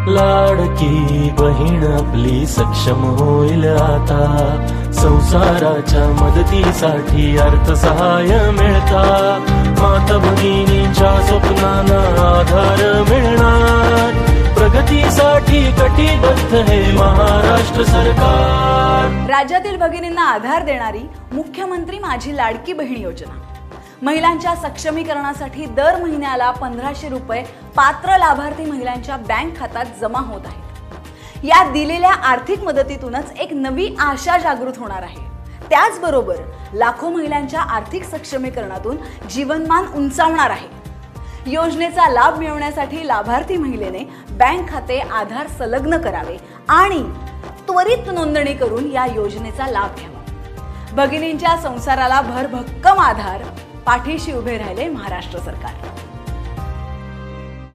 लाडकी बहीण आपली सक्षम होईल आता, संसाराच्या मदतीसाठी अर्थसहाय्य मिळता, माता भगिनींच्या स्वप्नांना आधार मिळणार, प्रगतीसाठी कटिबद्ध हे महाराष्ट्र सरकार। राज्यातील भगिनींना आधार देणारी मुख्यमंत्री माझी लाडकी बहीण योजना, महिलांच्या सक्षमीकरणासाठी दर महिन्याला 1500 रुपये पात्र लाभार्थी महिलांच्या बँक खात्यात जमा होत आहेत। या दिलेल्या आर्थिक मदतीतूनच एक नवी आशा जागृत होणार आहे। त्याचबरोबर लाखो महिलांच्या आर्थिक सक्षमीकरणातून जीवनमान उंचावणार आहे। योजनेचा लाभ मिळवण्यासाठी लाभार्थी महिलेने बँक खाते आधार संलग्न करावे आणि त्वरित नोंदणी करून या योजनेचा लाभ घ्यावा। भगिनींच्या संसाराला भरभक्कम आधार, पाठीशी उभे राहिले महाराष्ट्र सरकार।